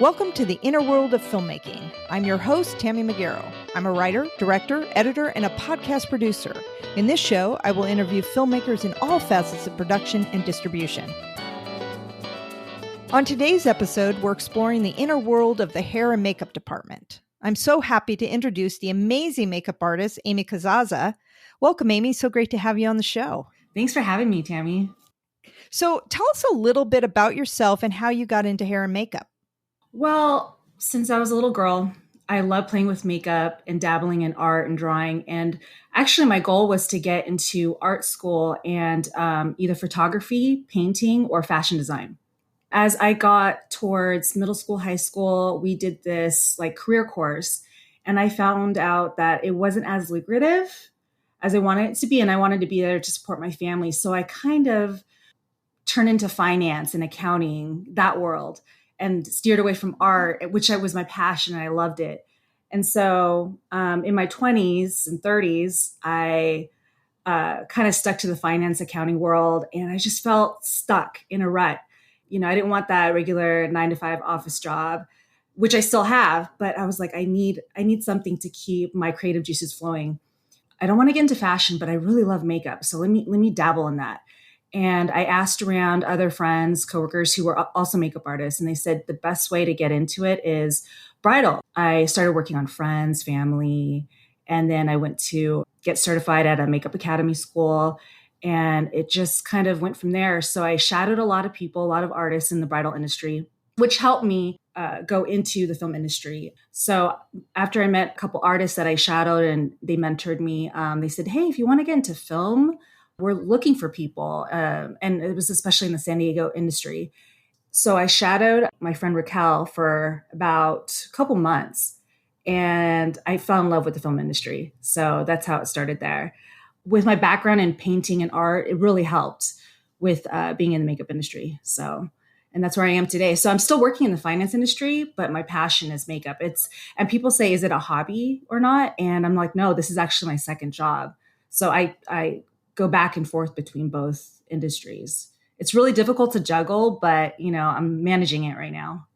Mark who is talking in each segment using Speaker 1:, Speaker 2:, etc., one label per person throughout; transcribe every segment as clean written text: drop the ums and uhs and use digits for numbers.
Speaker 1: Welcome to the inner world of filmmaking. I'm your host, Tammy McGarrow. I'm a writer, director, editor, and a podcast producer. In this show, I will interview filmmakers in all facets of production and distribution. On today's episode, we're exploring the inner world of the hair and makeup department. I'm so happy to introduce the amazing makeup artist, Amy Casazza. Welcome, Amy. So great to have you on the show.
Speaker 2: Thanks for having me, Tammy.
Speaker 1: So tell us a little bit about yourself and how you got into hair and makeup.
Speaker 2: Well, since I was a little girl, I loved playing with makeup and dabbling in art and drawing. And actually, my goal was to get into art school and either photography, painting, or fashion design. As I got towards middle school, high school, we did this career course. And I found out that it wasn't as lucrative as I wanted it to be. And I wanted to be there to support my family. So I kind of turned into finance and accounting, that world, and steered away from art, which was my passion and I loved it. And so in my 20s and 30s, I kind of stuck to the finance accounting world, and I just felt stuck in a rut. You know, I didn't want that regular 9-to-5 office job, which I still have, but I was like, I need something to keep my creative juices flowing. I don't want to get into fashion, but I really love makeup. So let me dabble in that. And I asked around other friends, coworkers who were also makeup artists, and they said the best way to get into it is bridal. I started working on friends, family, and then I went to get certified at a makeup academy school, and it just kind of went from there. So I shadowed a lot of people, a lot of artists in the bridal industry, which helped me go into the film industry. So after I met a couple artists that I shadowed and they mentored me, they said, hey, if you want to get into film, we're looking for people. And it was especially in the San Diego industry. So I shadowed my friend Raquel for about a couple months, and I fell in love with the film industry. So that's how it started there. With my background in painting and art, it really helped with being in the makeup industry. And that's where I am today. So I'm still working in the finance industry, but my passion is makeup. And people say, is it a hobby or not? And I'm like, no, this is actually my second job. So I go back and forth between both industries. It's really difficult to juggle, but I'm managing it right now.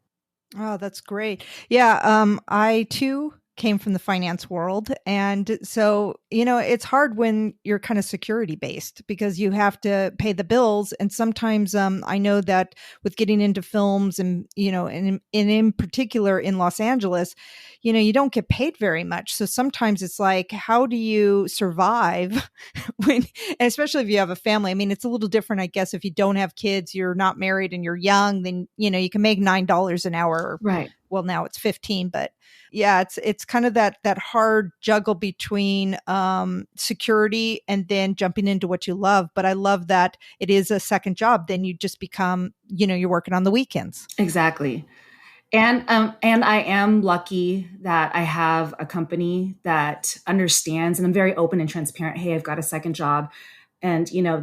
Speaker 1: Oh, that's great. Yeah. I too came from the finance world. And so, it's hard when you're kind of security based because you have to pay the bills. And sometimes I know that with getting into films and, and in particular in Los Angeles, you don't get paid very much. So sometimes it's like, how do you survive when, and especially if you have a family? I mean, it's a little different, I guess, if you don't have kids, you're not married and you're young, then, you can make $9 an hour.
Speaker 2: Right.
Speaker 1: Well, now it's 15, but yeah, it's kind of that hard juggle between security and then jumping into what you love. But I love that it is a second job. Then you just become, you're working on the weekends.
Speaker 2: Exactly. And I am lucky that I have a company that understands, and I'm very open and transparent. Hey, I've got a second job. And, I've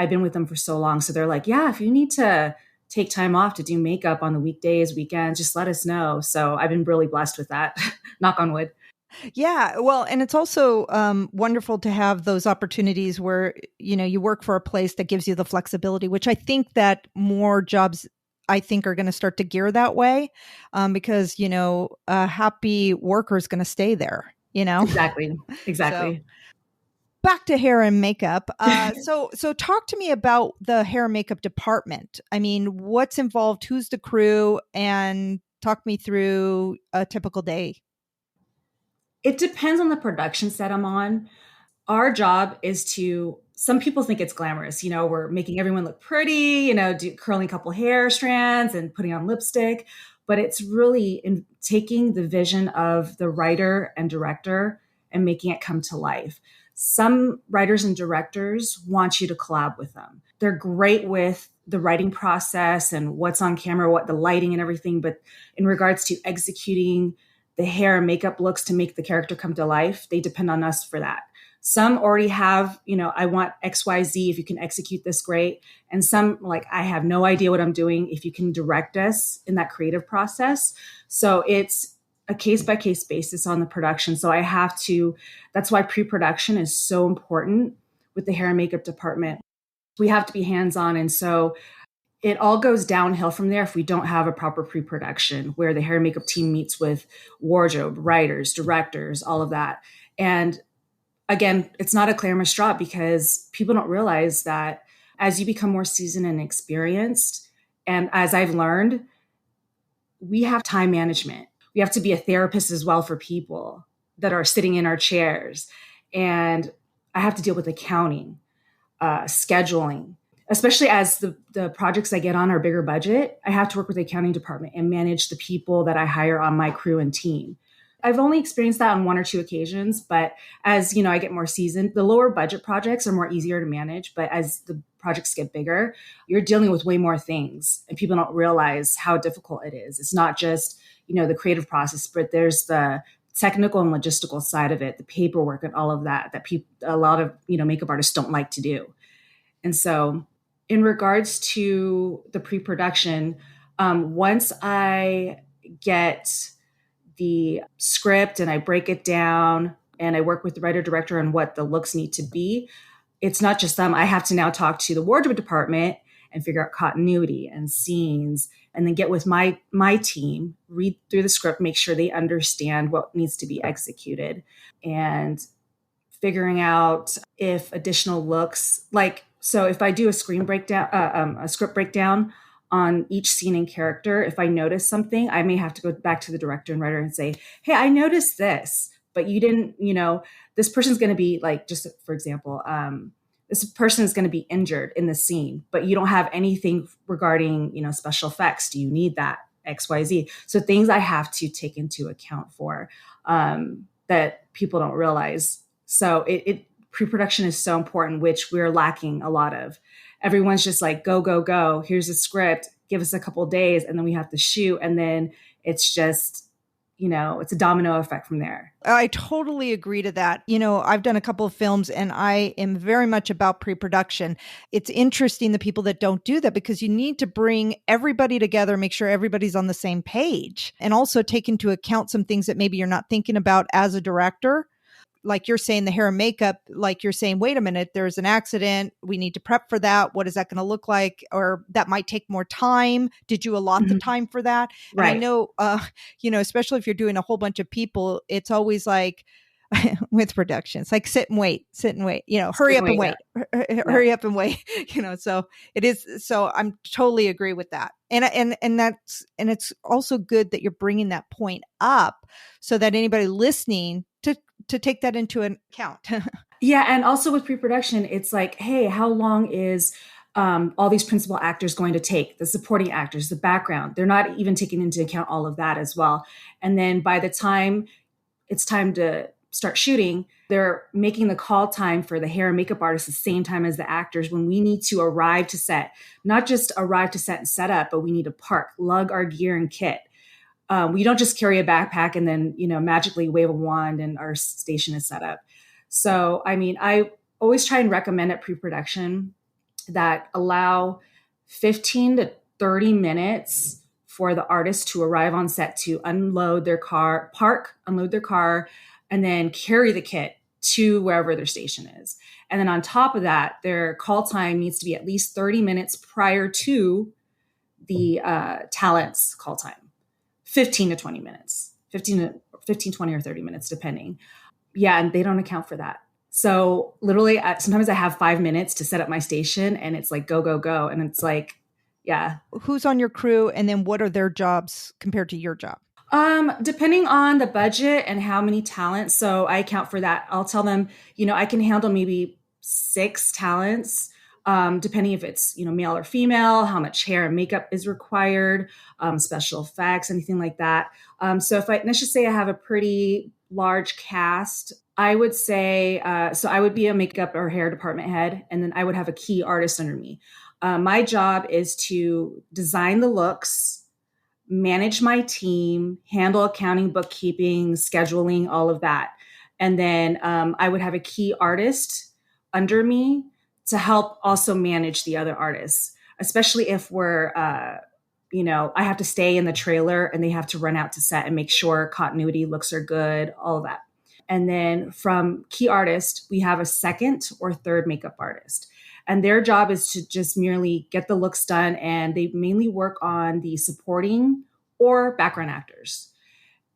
Speaker 2: been with them for so long. So they're like, yeah, if you need to take time off to do makeup on the weekdays, weekends, just let us know. So I've been really blessed with that. Knock on wood.
Speaker 1: Yeah. Well, and it's also wonderful to have those opportunities where, you work for a place that gives you the flexibility, which I think that more jobs are going to start to gear that way because, a happy worker is going to stay there,
Speaker 2: Exactly. So,
Speaker 1: back to hair and makeup. So talk to me about the hair and makeup department. I mean, what's involved? Who's the crew? And talk me through a typical day.
Speaker 2: It depends on the production set I'm on. Our job is some people think it's glamorous. We're making everyone look pretty, curling a couple hair strands and putting on lipstick. But it's really in taking the vision of the writer and director and making it come to life. Some writers and directors want you to collab with them. They're great with the writing process and what's on camera, what the lighting and everything. But in regards to executing the hair and makeup looks to make the character come to life, they depend on us for that. Some already have, I want XYZ. If you can execute this, great. And some I have no idea what I'm doing. If you can direct us in that creative process. So it's a case-by-case basis on the production. So that's why pre-production is so important with the hair and makeup department. We have to be hands-on. And so it all goes downhill from there if we don't have a proper pre-production where the hair and makeup team meets with wardrobe, writers, directors, all of that. And again, it's not a glamorous job because people don't realize that as you become more seasoned and experienced, and as I've learned, we have time management. We have to be a therapist as well for people that are sitting in our chairs. And I have to deal with accounting, scheduling, especially as the projects I get on are bigger budget. I have to work with the accounting department and manage the people that I hire on my crew and team. I've only experienced that on one or two occasions, but as I get more seasoned, the lower budget projects are more easier to manage. But as the projects get bigger, you're dealing with way more things, and people don't realize how difficult it is. It's not just the creative process, but there's the technical and logistical side of it, the paperwork and all of that a lot of makeup artists don't like to do. And so, in regards to the pre-production, once I get the script and I break it down and I work with the writer director on what the looks need to be, it's not just them. I have to now talk to the wardrobe department and figure out continuity and scenes, and then get with my team, read through the script, make sure they understand what needs to be executed, and figuring out if additional looks, so if I do a script breakdown on each scene and character, if I notice something, I may have to go back to the director and writer and say, hey, I noticed this, but you didn't, this person's going to be just for example, this person is going to be injured in the scene, but you don't have anything regarding, special effects. Do you need that? XYZ. So things I have to take into account for that people don't realize. So pre-production is so important, which we're lacking a lot of. Everyone's just like, go, go, go. Here's a script. Give us a couple of days. And then we have to shoot. And then it's just, it's a domino effect from there.
Speaker 1: I totally agree to that. I've done a couple of films and I am very much about pre-production. It's interesting the people that don't do that, because you need to bring everybody together, make sure everybody's on the same page, and also take into account some things that maybe you're not thinking about as a director. Like you're saying, the hair and makeup, like you're saying, wait a minute, there's an accident. We need to prep for that. What is that going to look like? Or that might take more time. Did you allot the time for that?
Speaker 2: Right.
Speaker 1: And I know, especially if you're doing a whole bunch of people, it's always like with productions, like sit and wait, hurry up and wait, hurry up and wait, so it is. So I'm totally agree with that. And it's also good that you're bringing that point up so that anybody listening to take that into account.
Speaker 2: Yeah. And also with pre-production, it's like, hey, how long is all these principal actors going to take? The supporting actors, the background, they're not even taking into account all of that as well. And then by the time it's time to start shooting, they're making the call time for the hair and makeup artists the same time as the actors, when we need to arrive to set, not just arrive to set and set up, but we need to park, lug our gear and kit. We don't just carry a backpack and then, magically wave a wand and our station is set up. So, I always try and recommend at pre-production that allow 15 to 30 minutes for the artist to arrive on set, to unload their car, unload their car, and then carry the kit to wherever their station is. And then on top of that, their call time needs to be at least 30 minutes prior to the talent's call time. 15 to 20 minutes, 15, 20 or 30 minutes, depending. Yeah. And they don't account for that. So literally sometimes I have 5 minutes to set up my station and it's like, go, go, go. And it's like, yeah.
Speaker 1: Who's on your crew? And then what are their jobs compared to your job?
Speaker 2: Depending on the budget and how many talents. So I account for that. I'll tell them, I can handle maybe 6 talents. Depending if it's, male or female, how much hair and makeup is required, special effects, anything like that. So let's just say I have a pretty large cast, I would say, so I would be a makeup or hair department head, and then I would have a key artist under me. My job is to design the looks, manage my team, handle accounting, bookkeeping, scheduling, all of that. And then I would have a key artist under me to help also manage the other artists, especially if we're, I have to stay in the trailer and they have to run out to set and make sure continuity looks are good, all of that. And then from key artist, we have a second or third makeup artist. And their job is to just merely get the looks done. And they mainly work on the supporting or background actors.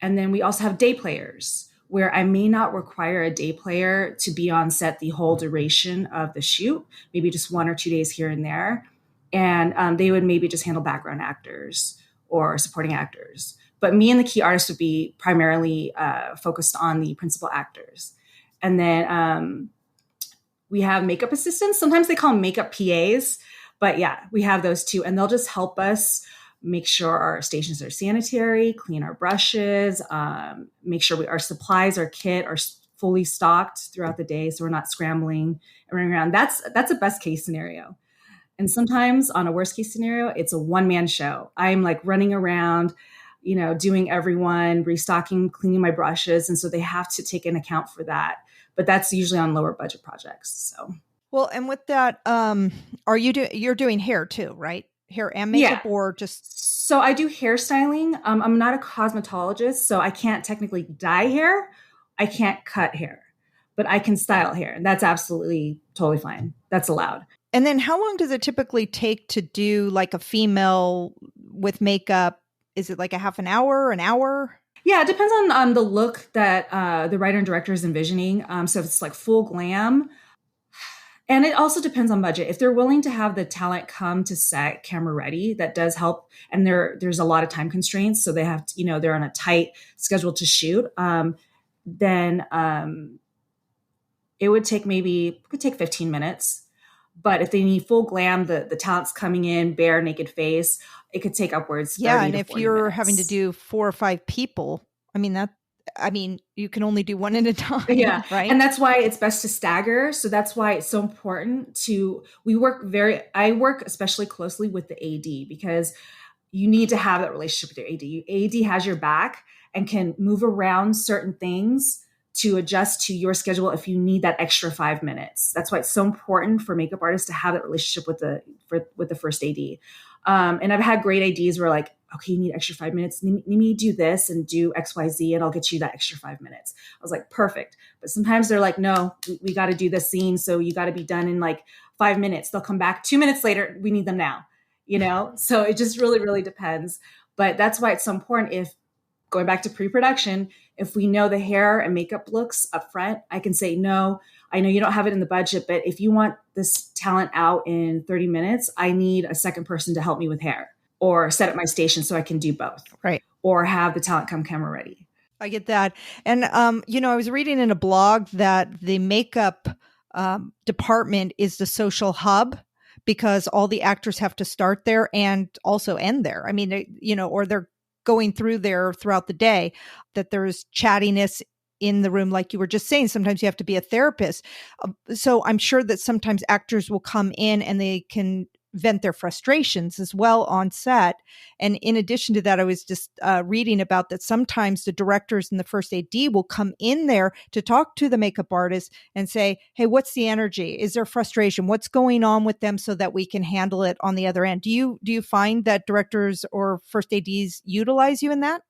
Speaker 2: And then we also have day players, where I may not require a day player to be on set the whole duration of the shoot, maybe just 1 or 2 days here and there. And they would maybe just handle background actors or supporting actors. But me and the key artist would be primarily focused on the principal actors. And then we have makeup assistants. Sometimes they call them makeup PAs. But yeah, we have those too. And they'll just help us make sure our stations are sanitary, clean our brushes, make sure our supplies, our kit are fully stocked throughout the day, so we're not scrambling and running around. That's a best case scenario. And sometimes on a worst case scenario, it's a one-man show. I'm like running around, doing everyone, restocking, cleaning my brushes. And so they have to take an account for that. But that's usually on lower budget projects. So,
Speaker 1: well, and with that, you're doing hair too, right? Hair and makeup,
Speaker 2: yeah.
Speaker 1: or just?
Speaker 2: So I do hairstyling. I'm not a cosmetologist, so I can't technically dye hair. I can't cut hair, but I can style hair, and that's absolutely totally fine. That's allowed.
Speaker 1: And then how long does it typically take to do like a female with makeup? Is it like a half an hour, an hour?
Speaker 2: Yeah, it depends on the look that the writer and director is envisioning. So if it's like full glam, and it also depends on budget. If they're willing to have the talent come to set camera ready, that does help. And there's a lot of time constraints, so they have to, they're on a tight schedule to shoot. Then it would take 15 minutes. But if they need full glam, the talent's coming in, bare, naked face, it could take upwards.
Speaker 1: Yeah, and if you're
Speaker 2: minutes.
Speaker 1: having to do 4 or 5 people, you can only do one at a time.
Speaker 2: Yeah.
Speaker 1: Right.
Speaker 2: And that's why it's best to stagger. So that's why it's so important I work especially closely with the AD, because you need to have that relationship with your AD. AD has your back and can move around certain things to adjust to your schedule if you need that extra 5 minutes. That's why it's so important for makeup artists to have that relationship with the first AD. And I've had great ADs where like, okay, you need extra 5 minutes. Let me do this and do XYZ, and I'll get you that extra 5 minutes. I was like, perfect. But sometimes they're like, no, we got to do this scene. So you got to be done in like 5 minutes. They'll come back 2 minutes later. We need them now, So it just really, really depends. But that's why it's so important. If going back to pre-production, if we know the hair and makeup looks up front, I can say, no, I know you don't have it in the budget, but if you want this talent out in 30 minutes, I need a second person to help me with hair, or set up my station so I can do both.
Speaker 1: Right.
Speaker 2: Or have the talent come camera ready.
Speaker 1: I get that. And, I was reading in a blog that the makeup department is the social hub, because all the actors have to start there and also end there. I mean, or they're going through there throughout the day, that there's chattiness in the room. Like you were just saying, sometimes you have to be a therapist. So I'm sure that sometimes actors will come in and they can vent their frustrations as well on set. And in addition to that, I was just reading about that sometimes the directors and the first AD will come in there to talk to the makeup artist and say, hey, what's the energy? Is there frustration? What's going on with them, so that we can handle it on the other end? Do you find that directors or first ADs utilize you in that?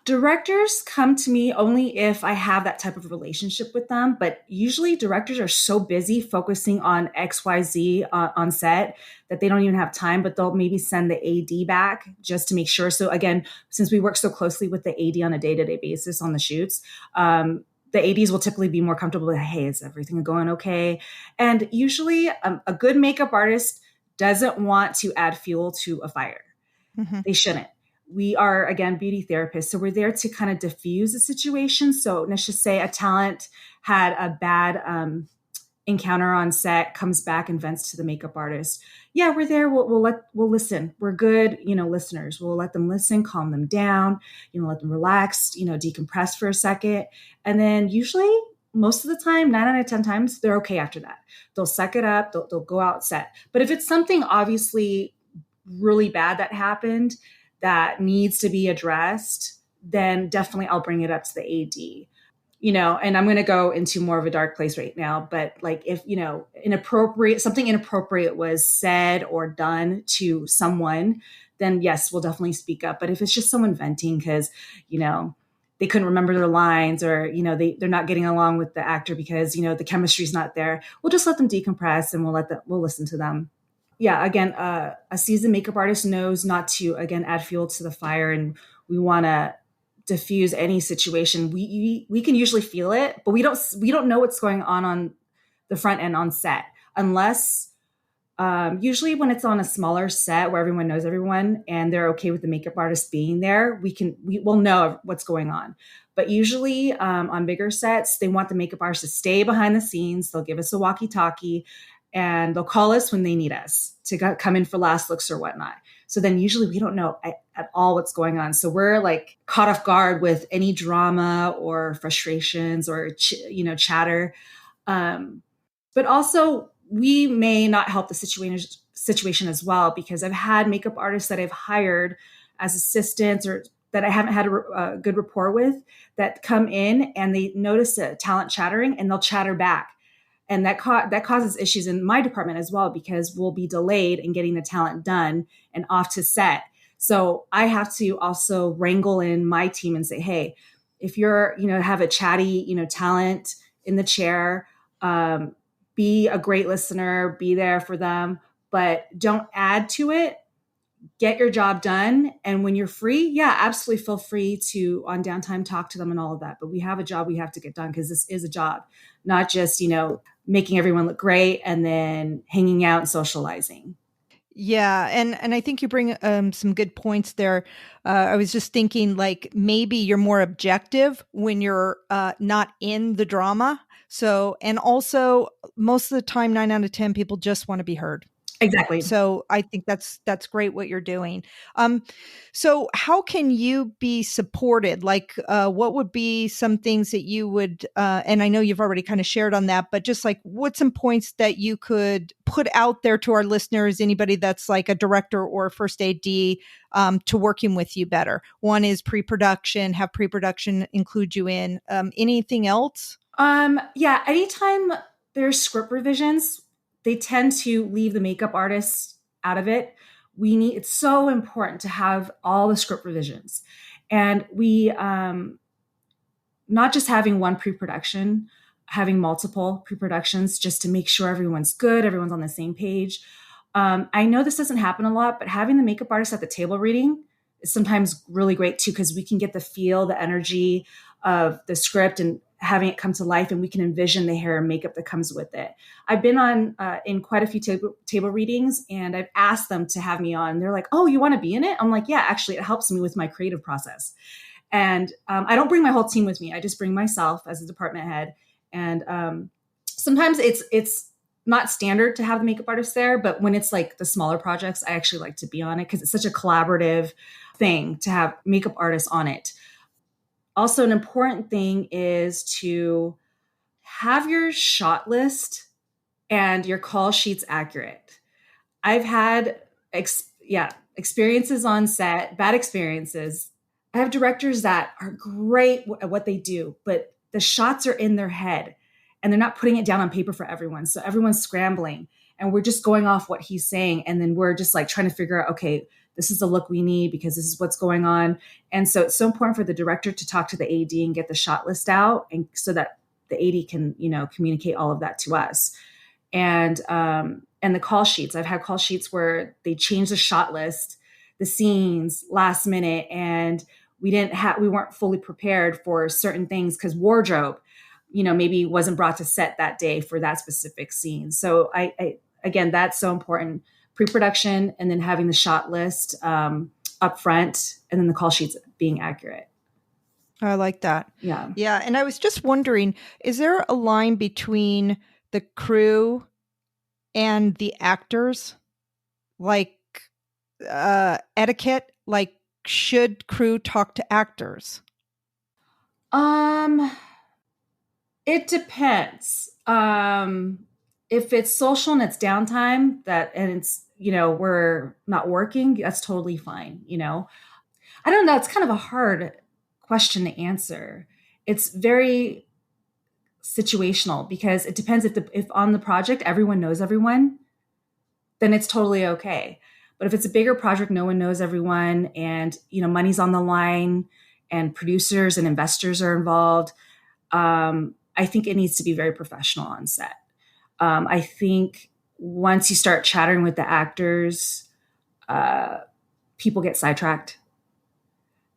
Speaker 2: Directors come to me only if I have that type of relationship with them. But usually directors are so busy focusing on XYZ on set that they don't even have time, but they'll maybe send the AD back just to make sure. So again, since we work so closely with the AD on a day-to-day basis on the shoots, the ADs will typically be more comfortable with, hey, is everything going okay? And usually a good makeup artist doesn't want to add fuel to a fire. Mm-hmm. They shouldn't. We are, again, beauty therapists. So we're there to kind of diffuse the situation. So let's just say a talent had a bad encounter on set, comes back and vents to the makeup artist. Yeah, we're there. We'll listen. We're good, listeners. We'll let them listen, calm them down, let them relax, decompress for a second. And then usually, most of the time, 9 out of 10 times, they're okay after that. They'll suck it up. They'll go out set. But if it's something obviously really bad that happened, that needs to be addressed, then definitely I'll bring it up to the AD, and I'm going to go into more of a dark place right now. But like if, something inappropriate was said or done to someone, then yes, we'll definitely speak up. But if it's just someone venting because, they couldn't remember their lines, or, they're not getting along with the actor because, the chemistry's not there. We'll just let them decompress, and we'll listen to them. Yeah, again, a seasoned makeup artist knows not to, again, add fuel to the fire, and we want to diffuse any situation. We can usually feel it, but we don't know what's going on the front end on set, unless usually when it's on a smaller set where everyone knows everyone and they're okay with the makeup artist being there, we will know what's going on. But usually on bigger sets, they want the makeup artist to stay behind the scenes. They'll give us a walkie-talkie, and they'll call us when they need us to come in for last looks or whatnot. So then usually we don't know at all what's going on. So we're like caught off guard with any drama or frustrations or chatter. But also, we may not help the situation as well, because I've had makeup artists that I've hired as assistants or that I haven't had a good rapport with, that come in and they notice a talent chattering and they'll chatter back. And that causes issues in my department as well, because we'll be delayed in getting the talent done and off to set. So I have to also wrangle in my team and say, hey, if you're, have a chatty, talent in the chair, be a great listener, be there for them, but don't add to it. Get your job done. And when you're free, yeah, absolutely feel free to, on downtime, talk to them and all of that. But we have a job we have to get done, because this is a job, not just, making everyone look great and then hanging out and socializing.
Speaker 1: Yeah, and I think you bring some good points there. I was just thinking, like, maybe you're more objective when you're not in the drama. So, and also most of the time, 9 out of 10 people just want to be heard.
Speaker 2: Exactly.
Speaker 1: So I think that's great what you're doing. So how can you be supported? Like, what would be some things that you would, and I know you've already kind of shared on that, but just like, what's some points that you could put out there to our listeners, anybody that's like a director or a first AD, to working with you better? One is pre-production, have pre-production include you in, anything else?
Speaker 2: Yeah, anytime there's script revisions, they tend to leave the makeup artists out of it. It's so important to have all the script revisions. And we, not just having one pre-production, having multiple pre-productions, just to make sure everyone's good, everyone's on the same page. I know this doesn't happen a lot, but having the makeup artist at the table reading is sometimes really great too, because we can get the feel, the energy of the script and having it come to life, and we can envision the hair and makeup that comes with it. I've been on in quite a few table readings, and I've asked them to have me on. They're like, "Oh, you want to be in it?" I'm like, "Yeah, actually, it helps me with my creative process." And I don't bring my whole team with me. I just bring myself as a department head. And sometimes it's not standard to have the makeup artist there, but when it's like the smaller projects, I actually like to be on it, because it's such a collaborative thing to have makeup artists on it. Also, an important thing is to have your shot list and your call sheets accurate. I've had experiences on set, bad experiences. I have directors that are great at what they do, but the shots are in their head and they're not putting it down on paper for everyone. So everyone's scrambling and we're just going off what he's saying. And then we're just like trying to figure out, okay, this is the look we need because this is what's going on. And so it's so important for the director to talk to the AD and get the shot list out, and so that the AD can, communicate all of that to us. And the call sheets. I've had call sheets where they change the shot list, the scenes last minute, and we weren't fully prepared for certain things because wardrobe, maybe wasn't brought to set that day for that specific scene. So I again, that's so important. Pre-production, and then having the shot list up front, and then the call sheets being accurate.
Speaker 1: I like that.
Speaker 2: Yeah.
Speaker 1: Yeah. And I was just wondering, is there a line between the crew and the actors? Like etiquette? Like, should crew talk to actors?
Speaker 2: It depends. If it's social and it's downtime and it's, we're not working, that's totally fine. I don't know. It's kind of a hard question to answer. It's very situational because it depends if on the project, everyone knows everyone, then it's totally okay. But if it's a bigger project, no one knows everyone, and, money's on the line, and producers and investors are involved, I think it needs to be very professional on set. I think once you start chattering with the actors, uh, people get sidetracked.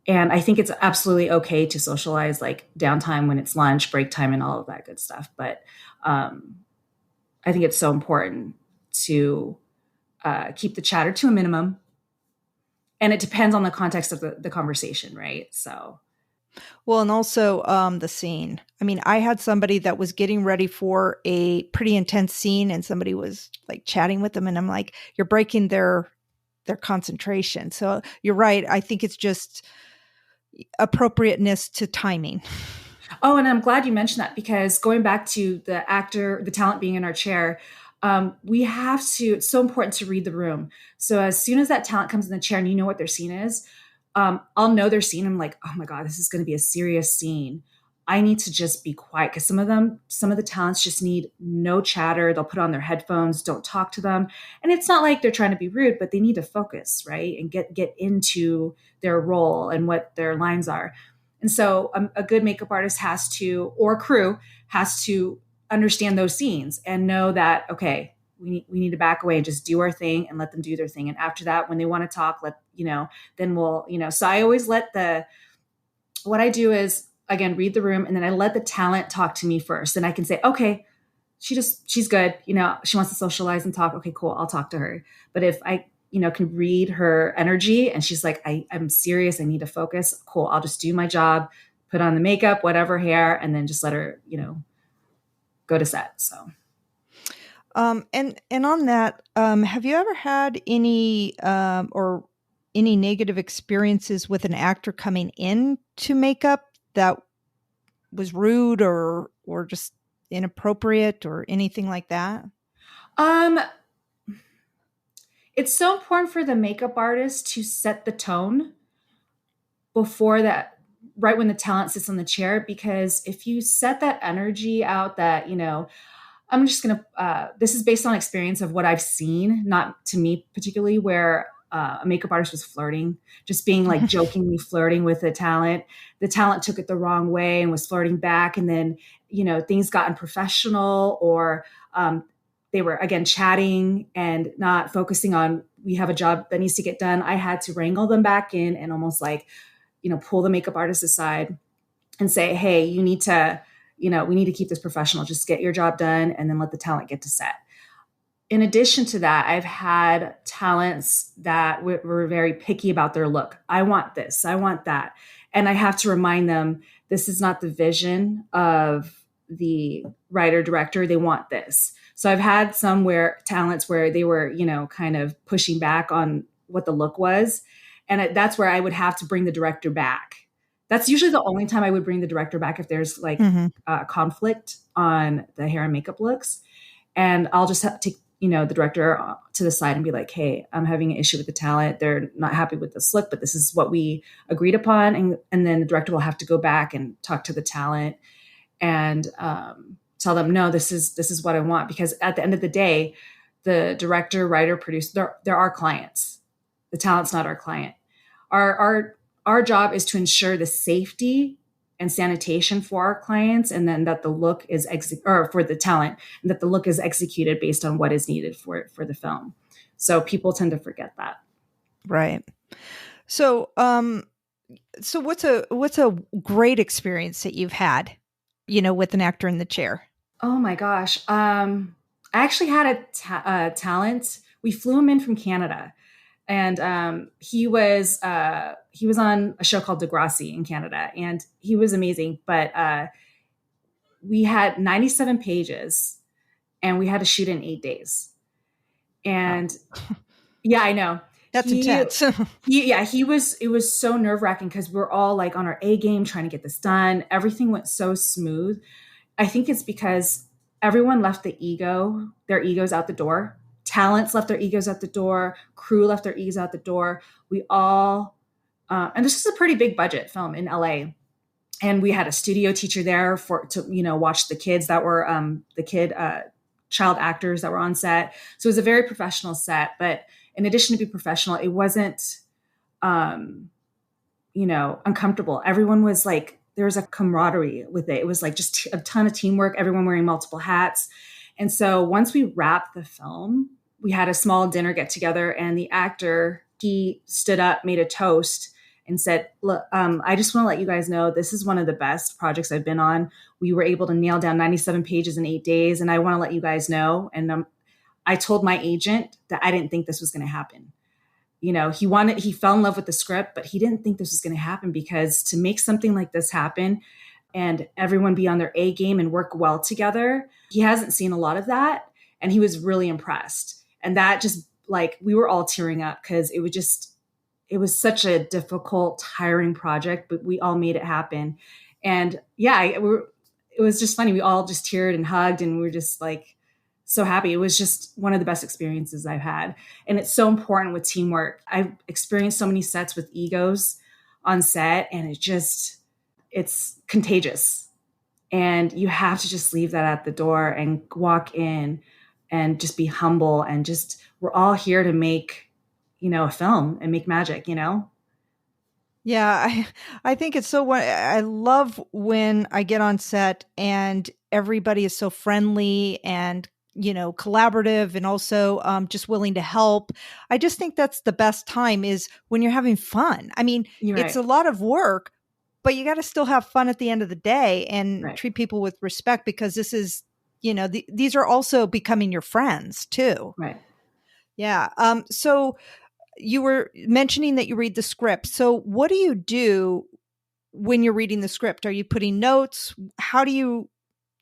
Speaker 2: And I think it's absolutely okay to socialize like downtime when it's lunch, break time, and all of that good stuff. But um, I think it's so important to keep the chatter to a minimum. And it depends on the context of the conversation, right? So,
Speaker 1: Well, and also the scene. I mean, I had somebody that was getting ready for a pretty intense scene, and somebody was like chatting with them, and I'm like, "You're breaking their concentration." So you're right. I think it's just appropriateness to timing.
Speaker 2: oh, and I'm glad you mentioned that because going back to the actor, the talent being in our chair, we have to, it's so important to read the room. So as soon as that talent comes in the chair and you know what their scene is, I'll know their scene. I'm like, oh my God, this is going to be a serious scene. I need to just be quiet because some of the talents just need no chatter. They'll put on their headphones, don't talk to them. And it's not like they're trying to be rude, but they need to focus, right? And get into their role and what their lines are. And so a good makeup artist has to, or crew has to understand those scenes and know that, okay, we need to back away and just do our thing and let them do their thing. And after that, when they want to talk, then we'll, so I always what I do is again, read the room and then I let the talent talk to me first. And I can say, okay, she's good. She wants to socialize and talk. Okay, cool. I'll talk to her. But if I, can read her energy and she's like, I'm serious. I need to focus. Cool. I'll just do my job, put on the makeup, whatever hair, and then just let her, go to set. So.
Speaker 1: And on that, have you ever had any or any negative experiences with an actor coming in to makeup that was rude or just inappropriate or anything like that?
Speaker 2: Um, it's so important for the makeup artist to set the tone before that, right when the talent sits on the chair, because if you set that energy out that, I'm just going to, this is based on experience of what I've seen, not to me particularly, where a makeup artist was flirting, just being like jokingly flirting with the talent. The talent took it the wrong way and was flirting back. And then, things got unprofessional or they were again chatting and not focusing on, we have a job that needs to get done. I had to wrangle them back in and almost like, pull the makeup artist aside and say, hey, you need to, we need to keep this professional. Just get your job done and then let the talent get to set. In addition to that, I've had talents that were very picky about their look. I want this, I want that. And I have to remind them, this is not the vision of the writer director. They want this. So I've had some talents where they were, kind of pushing back on what the look was. And that's where I would have to bring the director back. That's usually the only time I would bring the director back if there's like conflict on the hair and makeup looks. And I'll just take, the director to the side and be like, hey, I'm having an issue with the talent. They're not happy with this look, but this is what we agreed upon. And then the director will have to go back and talk to the talent and tell them, no, this is what I want. Because at the end of the day, the director, writer, producer, they're our clients. The talent's not our client. Our job is to ensure the safety and sanitation for our clients, and then that the look is or for the talent, and that the look is executed based on what is needed for the film. So people tend to forget that.
Speaker 1: Right. So, so what's a great experience that you've had, with an actor in the chair?
Speaker 2: Oh my gosh. I actually had a talent. We flew him in from Canada. And he was on a show called Degrassi in Canada, and he was amazing. But we had 97 pages, and we had to shoot in 8 days. And yeah, I know
Speaker 1: That's intense.
Speaker 2: It was so nerve wracking because we're all like on our A game trying to get this done. Everything went so smooth. I think it's because everyone left their egos out the door. Talents left their egos at the door. Crew left their egos out the door. We all, and this is a pretty big budget film in LA. And we had a studio teacher there to watch the kids that were, child actors that were on set. So it was a very professional set. But in addition to be professional, it wasn't, uncomfortable. Everyone was like, there was a camaraderie with it. It was like just a ton of teamwork, everyone wearing multiple hats. And so once we wrapped the film, we had a small dinner get together, and the actor, he stood up, made a toast, and said, look, I just want to let you guys know this is one of the best projects I've been on. We were able to nail down 97 pages in 8 days. And I want to let you guys know. And I told my agent that I didn't think this was going to happen. He fell in love with the script, but he didn't think this was going to happen, because to make something like this happen and everyone be on their A game and work well together, he hasn't seen a lot of that. And he was really impressed. And that just, like, we were all tearing up, because it was such a difficult, tiring project, but we all made it happen. And yeah, it was just funny. We all just teared and hugged, and we were just like so happy. It was just one of the best experiences I've had. And it's so important with teamwork. I've experienced so many sets with egos on set, and it's contagious. And you have to just leave that at the door and walk in and just be humble, and just, we're all here to make, a film and make magic.
Speaker 1: Yeah, I think it's so. I love when I get on set and everybody is so friendly and collaborative, and also just willing to help. I just think that's the best time, is when you're having fun. I mean,
Speaker 2: You're
Speaker 1: it's
Speaker 2: right.
Speaker 1: a lot of work, but you got to still have fun at the end of the day and
Speaker 2: Right.
Speaker 1: treat people with respect, because this is these are also becoming your friends too.
Speaker 2: Right.
Speaker 1: Yeah. So you were mentioning that you read the script. So what do you do when you're reading the script? Are you putting notes? How do you,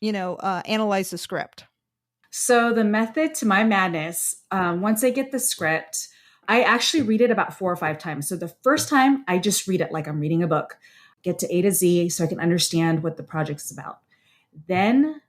Speaker 1: analyze the script?
Speaker 2: So the method to my madness, once I get the script, I actually read it about 4 or 5 times. So the first time I just read it like I'm reading a book, get to A to Z so I can understand what the project's about. Then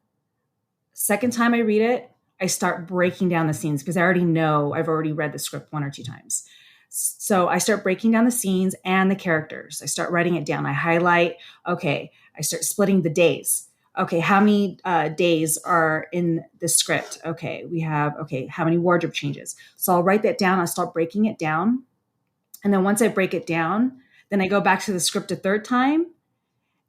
Speaker 2: second time I read it, I start breaking down the scenes, because I already know I've already read the script 1 or 2 times. So I start breaking down the scenes and the characters. I start writing it down. I highlight, okay, I start splitting the days. Okay, how many days are in the script? Okay, how many wardrobe changes? So I'll write that down. I'll start breaking it down. And then once I break it down, then I go back to the script a third time.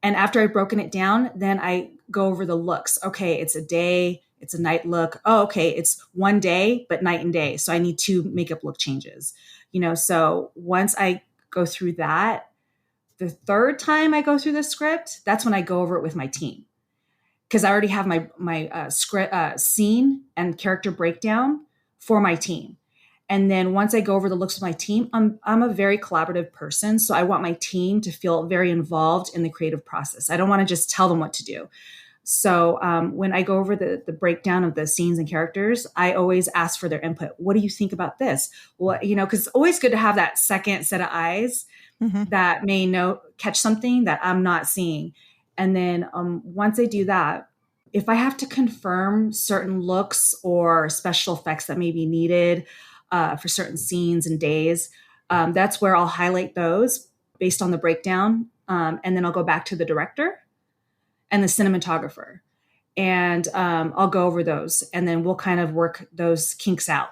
Speaker 2: And after I've broken it down, then I go over the looks. Okay, it's a day, it's a night look. Oh, okay, it's one day, but night and day. So I need 2 makeup look changes. So once I go through that, the third time I go through the script, that's when I go over it with my team, because I already have my script scene and character breakdown for my team. And then once I go over the looks with my team, I'm a very collaborative person. So I want my team to feel very involved in the creative process. I don't want to just tell them what to do. So when I go over the breakdown of the scenes and characters, I always ask for their input. What do you think about this? Well, because it's always good to have that second set of eyes
Speaker 1: Mm-hmm.
Speaker 2: that may catch something that I'm not seeing. And then once I do that, if I have to confirm certain looks or special effects that may be needed for certain scenes and days, that's where I'll highlight those based on the breakdown. And then I'll go back to the director and the cinematographer. And I'll go over those, and then we'll kind of work those kinks out.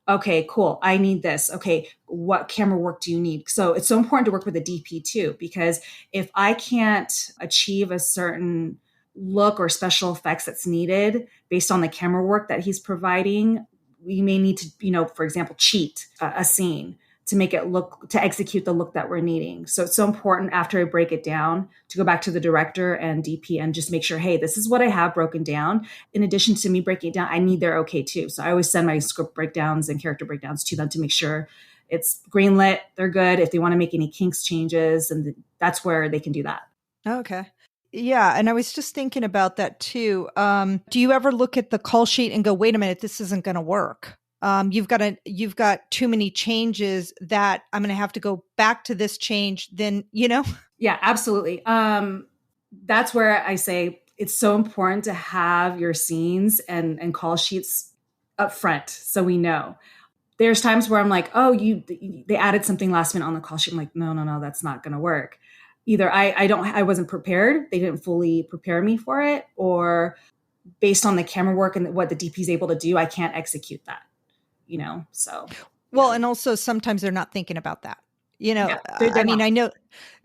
Speaker 2: Okay, cool. I need this. Okay, what camera work do you need? So it's so important to work with a DP too, because if I can't achieve a certain look or special effects that's needed based on the camera work that he's providing, we may need to, for example, cheat a scene to make it to execute the look that we're needing. So it's so important after I break it down to go back to the director and DP and just make sure, hey, this is what I have broken down. In addition to me breaking it down, I need their okay too. So I always send my script breakdowns and character breakdowns to them to make sure it's greenlit, they're good. If they want to make any kinks changes, and that's where they can do that.
Speaker 1: Okay. Yeah. And I was just thinking about that too. Do you ever look at the call sheet and go, wait a minute, this isn't going to work? You've got too many changes that I'm going to have to go back to this change. Then,
Speaker 2: Yeah, absolutely. That's where I say it's so important to have your scenes and call sheets up front, so we know. There's times where I'm like, oh, they added something last minute on the call sheet. I'm like, no, that's not going to work. Either I wasn't prepared. They didn't fully prepare me for it, or based on the camera work and what the DP is able to do, I can't execute that, so.
Speaker 1: Well,
Speaker 2: Yeah.
Speaker 1: and also sometimes they're not thinking about that.
Speaker 2: Yeah, they're
Speaker 1: I mean,
Speaker 2: not.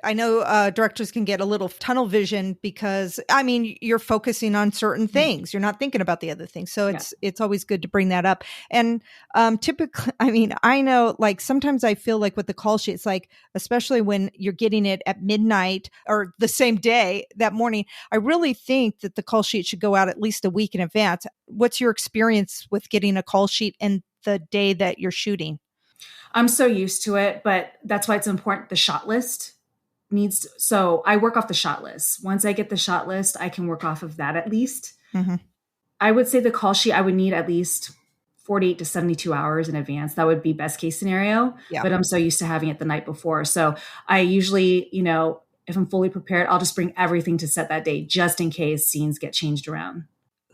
Speaker 1: I know directors can get a little tunnel vision because I mean you're focusing on certain
Speaker 2: Yeah.
Speaker 1: things. You're not thinking about the other things. So
Speaker 2: Yeah.
Speaker 1: it's always good to bring that up. And typically, I mean, I know like sometimes I feel like with the call sheet, it's like especially when you're getting it at midnight or the same day that morning. I really think that the call sheet should go out at least a week in advance. What's your experience with getting a call sheet and the day that you're shooting?
Speaker 2: I'm so used to it, but that's why it's important. The shot list needs to, so I work off the shot list. Once I get the shot list, I can work off of that at least.
Speaker 1: Hmm.
Speaker 2: I would say the call sheet I would need at least 48 to 72 hours in advance. That would be best case scenario,
Speaker 1: Yeah.
Speaker 2: but I'm so used to having it the night before. So I usually, if I'm fully prepared, I'll just bring everything to set that day just in case scenes get changed around.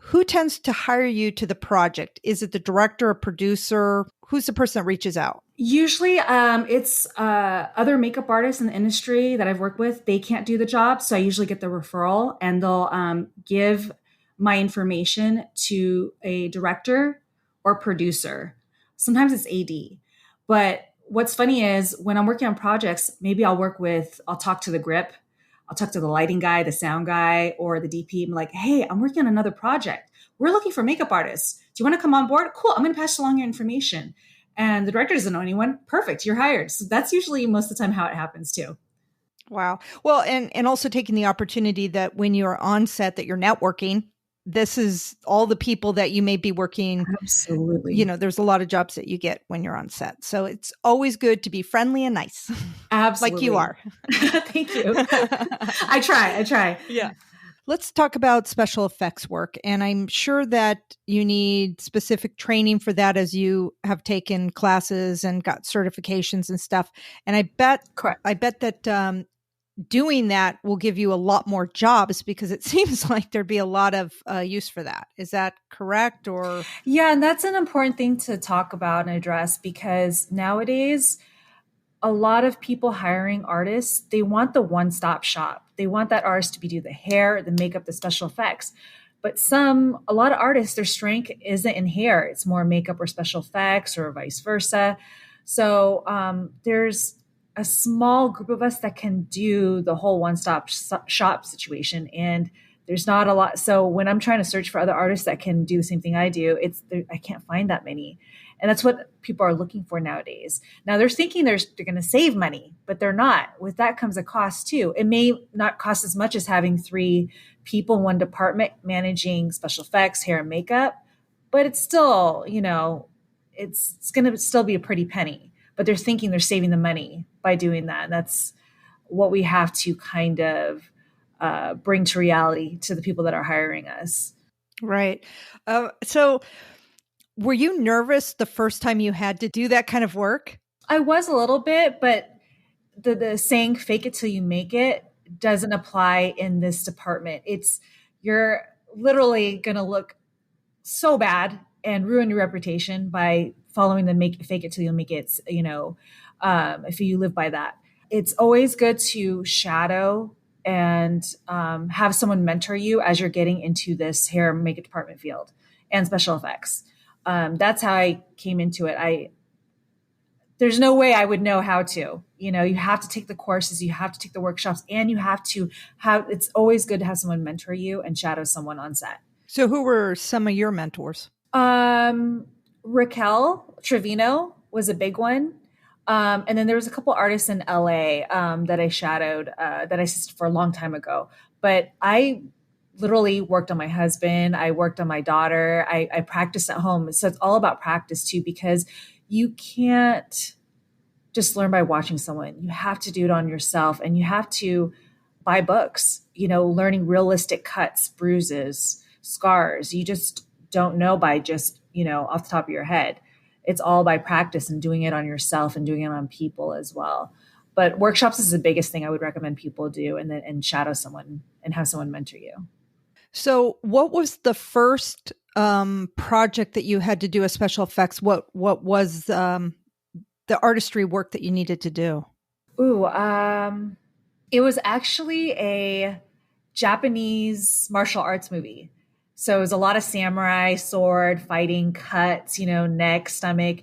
Speaker 1: Who tends to hire you to the project? Is it the director or producer? Who's the person that reaches out?
Speaker 2: Usually, it's other makeup artists in the industry that I've worked with. They can't do the job, so I usually get the referral, and they'll give my information to a director or producer. Sometimes it's AD, but what's funny is when I'm working on projects, maybe I'll talk to the grip, I'll talk to the lighting guy, the sound guy, or the DP. I'm like, hey, I'm working on another project. We're looking for makeup artists. Do you want to come on board? Cool. I'm going to pass along your information, and the director doesn't know anyone. Perfect. You're hired. So that's usually most of the time how it happens too.
Speaker 1: Wow. Well, and also taking the opportunity that when you're on set that you're networking, this is all the people that you may be working,
Speaker 2: Absolutely.
Speaker 1: there's a lot of jobs that you get when you're on set. So it's always good to be friendly and nice like you
Speaker 2: Absolutely.
Speaker 1: are.
Speaker 2: Thank you. I try. I try.
Speaker 1: Yeah. Let's talk about special effects work. And I'm sure that you need specific training for that as you have taken classes and got certifications and stuff. And
Speaker 2: Correct.
Speaker 1: I bet that doing that will give you a lot more jobs because it seems like there'd be a lot of use for that. Is that correct? Or
Speaker 2: Yeah, and that's an important thing to talk about and address because nowadays a lot of people hiring artists, they want the one-stop shop. They want that artist to be do the hair, the makeup, the special effects. But a lot of artists, their strength isn't in hair. It's more makeup or special effects or vice versa. So there's a small group of us that can do the whole one-stop shop situation. And there's not a lot. So when I'm trying to search for other artists that can do the same thing I do, I can't find that many. And that's what people are looking for nowadays. Now they're thinking they're going to save money, but they're not. With that comes a cost too. It may not cost as much as having three people in one department managing special effects, hair and makeup, but it's still, it's going to still be a pretty penny. But they're thinking they're saving the money by doing that. And that's what we have to kind of bring to reality to the people that are hiring us.
Speaker 1: right. So were you nervous the first time you had to do that kind of work?
Speaker 2: I was a little bit, but the saying fake it till you make it doesn't apply in this department. You're literally going to look so bad and ruin your reputation by following the make fake it till you make it, if you live by that. It's always good to shadow and have someone mentor you as you're getting into this hair and makeup department field and special effects. That's how I came into it. There's no way I would know how to. You have to take the courses, you have to take the workshops, and it's always good to have someone mentor you and shadow someone on set.
Speaker 1: So who were some of your mentors?
Speaker 2: Um, Raquel Trevino was a big one. And then there was a couple artists in LA that I shadowed that I assisted for a long time ago. But I literally worked on my husband. I worked on my daughter. I practiced at home. So it's all about practice too, because you can't just learn by watching someone. You have to do it on yourself, and you have to buy books, learning realistic cuts, bruises, scars. You just don't know by just, off the top of your head. It's all by practice and doing it on yourself and doing it on people as well. But workshops is the biggest thing I would recommend people do, and shadow someone and have someone mentor you.
Speaker 1: So what was the first project that you had to do a special effects? What was the artistry work that you needed to do?
Speaker 2: Ooh, it was actually a Japanese martial arts movie. So it was a lot of samurai sword fighting cuts, neck, stomach.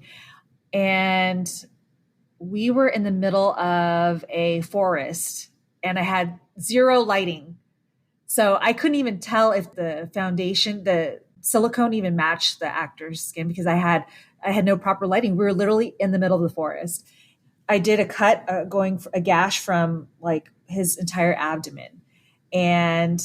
Speaker 2: And we were in the middle of a forest and I had zero lighting. So I couldn't even tell if the foundation, the silicone even matched the actor's skin because I had no proper lighting. We were literally in the middle of the forest. I did a cut going for a gash from like his entire abdomen. And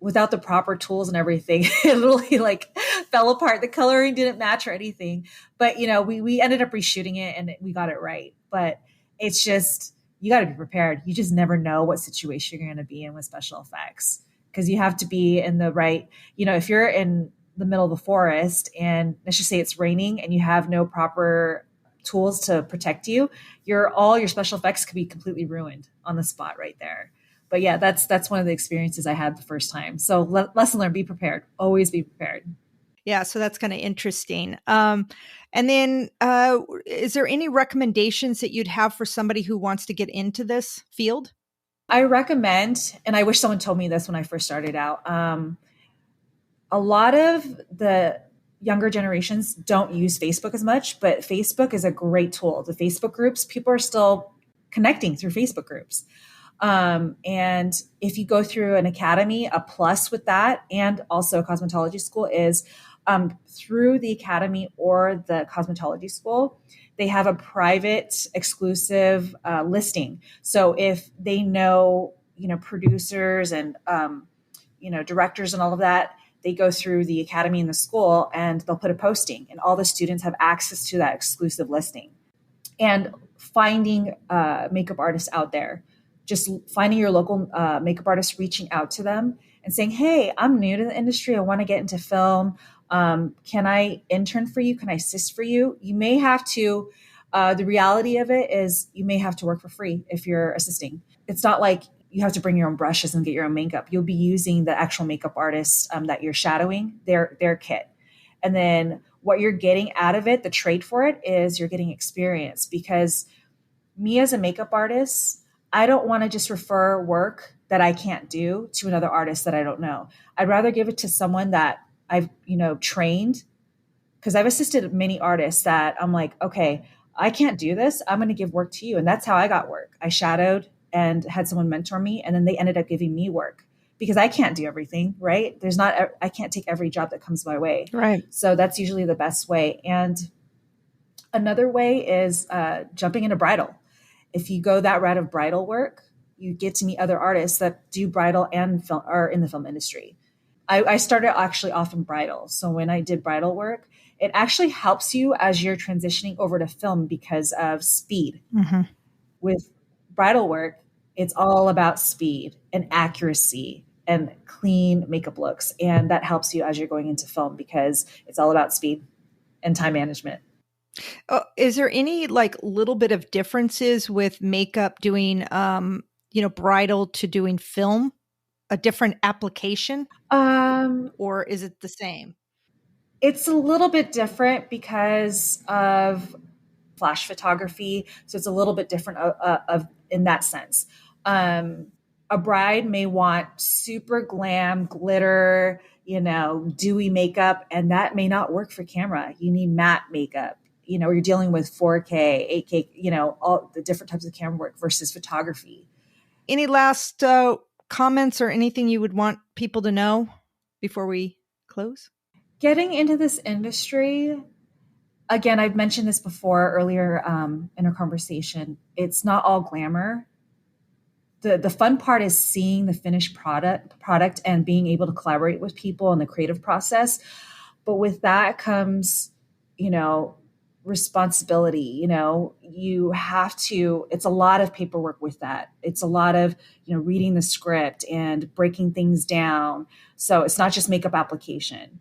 Speaker 2: without the proper tools and everything, it literally like fell apart. The coloring didn't match or anything. But we ended up reshooting it and we got it right. But it's just you got to be prepared. You just never know what situation you're going to be in with special effects because you have to be in the right. If you're in the middle of the forest and let's just say it's raining and you have no proper tools to protect you, all your special effects could be completely ruined on the spot right there. But yeah, that's one of the experiences I had the first time. So lesson learned: be prepared. Always be prepared.
Speaker 1: Yeah, so that's kind of interesting. And then, is there any recommendations that you'd have for somebody who wants to get into this field?
Speaker 2: I recommend, and I wish someone told me this when I first started out. A lot of the younger generations don't use Facebook as much, but Facebook is a great tool. The Facebook groups, people are still connecting through Facebook groups. And if you go through an academy, a plus with that, and also a cosmetology school is through the academy or the cosmetology school, they have a private exclusive listing. So if they know, producers and, directors and all of that, they go through the academy and the school and they'll put a posting and all the students have access to that exclusive listing. And finding makeup artists out there, just finding your local makeup artist, reaching out to them and saying, hey, I'm new to the industry. I want to get into film. Can I intern for you? Can I assist for you? You may have to, the reality of it is you may have to work for free if you're assisting. It's not like you have to bring your own brushes and get your own makeup. You'll be using the actual makeup artist that you're shadowing, their kit. And then what you're getting out of it, the trade for it is you're getting experience because me as a makeup artist, I don't want to just refer work that I can't do to another artist that I don't know. I'd rather give it to someone that I've, trained because I've assisted many artists that I'm like, okay, I can't do this. I'm going to give work to you. And that's how I got work. I shadowed and had someone mentor me and then they ended up giving me work because I can't do everything, right? I can't take every job that comes my way.
Speaker 1: Right.
Speaker 2: So that's usually the best way. And another way is jumping into bridal. If you go that route of bridal work, you get to meet other artists that do bridal and film are in the film industry. I started actually off in bridal. So when I did bridal work, it actually helps you as you're transitioning over to film because of speed.
Speaker 1: Mm-hmm.
Speaker 2: With bridal work, it's all about speed and accuracy and clean makeup looks. And that helps you as you're going into film because it's all about speed and time management.
Speaker 1: Is there any like little bit of differences with makeup doing, bridal to doing film, a different application, or is it the same?
Speaker 2: It's a little bit different because of flash photography. So it's a little bit different of in that sense. A bride may want super glam, glitter, dewy makeup, and that may not work for camera. You need matte makeup. You're dealing with 4K, 8K, all the different types of camera work versus photography.
Speaker 1: Any last comments or anything you would want people to know before we close?
Speaker 2: Getting into this industry, again, I've mentioned this before earlier in our conversation. It's not all glamour. The fun part is seeing the finished product and being able to collaborate with people in the creative process. But with that comes, responsibility. You have to, it's a lot of paperwork with that. It's a lot of, reading the script and breaking things down. So it's not just makeup application.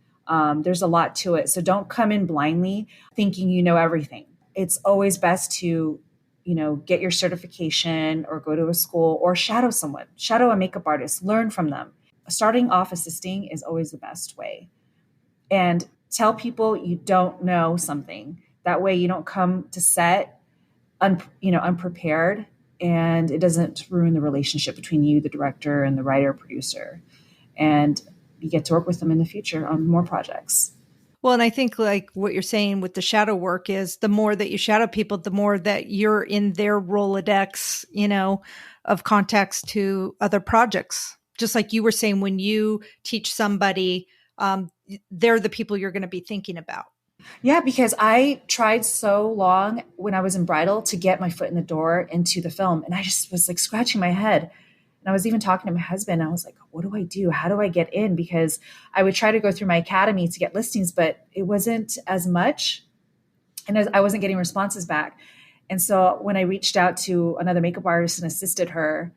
Speaker 2: There's a lot to it. So don't come in blindly thinking you know everything. It's always best to, get your certification or go to a school or shadow someone, shadow a makeup artist, learn from them. Starting off assisting is always the best way. And tell people you don't know something. That way you don't come to set unprepared and it doesn't ruin the relationship between you, the director, and the writer producer. And you get to work with them in the future on more projects.
Speaker 1: Well, and I think like what you're saying with the shadow work is the more that you shadow people, the more that you're in their Rolodex, of context to other projects. Just like you were saying, when you teach somebody, they're the people you're going to be thinking about.
Speaker 2: Yeah, because I tried so long when I was in bridal to get my foot in the door into the film. And I just was like scratching my head. And I was even talking to my husband. I was like, what do I do? How do I get in? Because I would try to go through my academy to get listings, but it wasn't as much. And I wasn't getting responses back. And so when I reached out to another makeup artist and assisted her,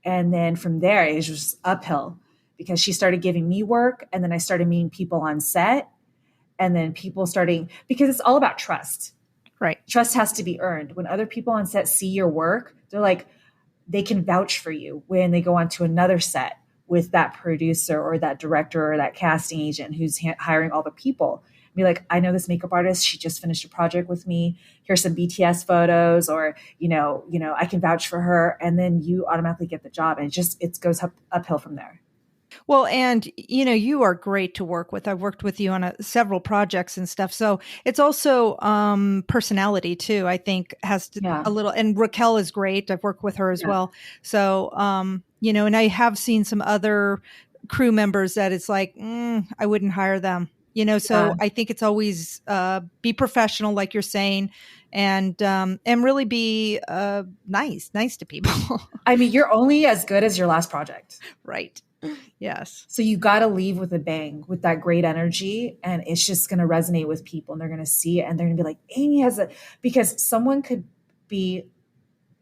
Speaker 2: and then from there, it was just uphill because she started giving me work. And then I started meeting people on set. And then people starting, because it's all about trust.
Speaker 1: Right.
Speaker 2: Trust has to be earned. When other people on set see your work, they're like, they can vouch for you when they go on to another set with that producer or that director or that casting agent who's hiring all the people. Be like, I know this makeup artist. She just finished a project with me. Here's some BTS photos, or I can vouch for her, and then you automatically get the job, and it goes uphill from there.
Speaker 1: Well, and you are great to work with. I've worked with you on several projects and stuff. So it's also personality too. I think has a little. And Raquel is great. I've worked with her as well. So and I have seen some other crew members that it's like I wouldn't hire them. So I think it's always be professional, like you're saying, and really be nice to people.
Speaker 2: I mean, you're only as good as your last project,
Speaker 1: right? Yes.
Speaker 2: So you got to leave with a bang, with that great energy, and it's just going to resonate with people, and they're going to see it, and they're going to be like, Amy because someone could be,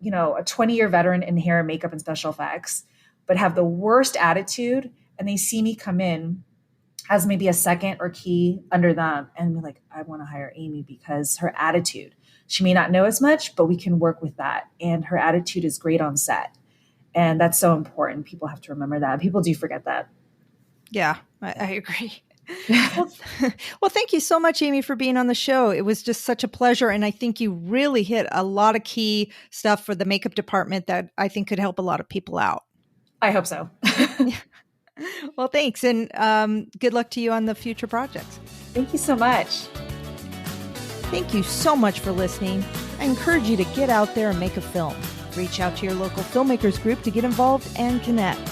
Speaker 2: a 20-year veteran in hair and makeup and special effects, but have the worst attitude, and they see me come in as maybe a second or key under them, and be like, I want to hire Amy because her attitude, she may not know as much, but we can work with that. And her attitude is great on set. And that's so important. People have to remember that. People do forget that.
Speaker 1: Yeah, I agree. Well, thank you so much, Amy, for being on the show. It was just such a pleasure. And I think you really hit a lot of key stuff for the makeup department that I think could help a lot of people out.
Speaker 2: I hope so.
Speaker 1: Well, thanks. And good luck to you on the future projects.
Speaker 2: Thank you so much.
Speaker 1: Thank you so much for listening. I encourage you to get out there and make a film. Reach out to your local filmmakers group to get involved and connect.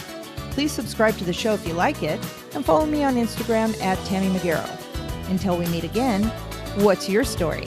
Speaker 1: Please subscribe to the show if you like it, and follow me on Instagram @TammyMcGarrow. Until we meet again, what's your story?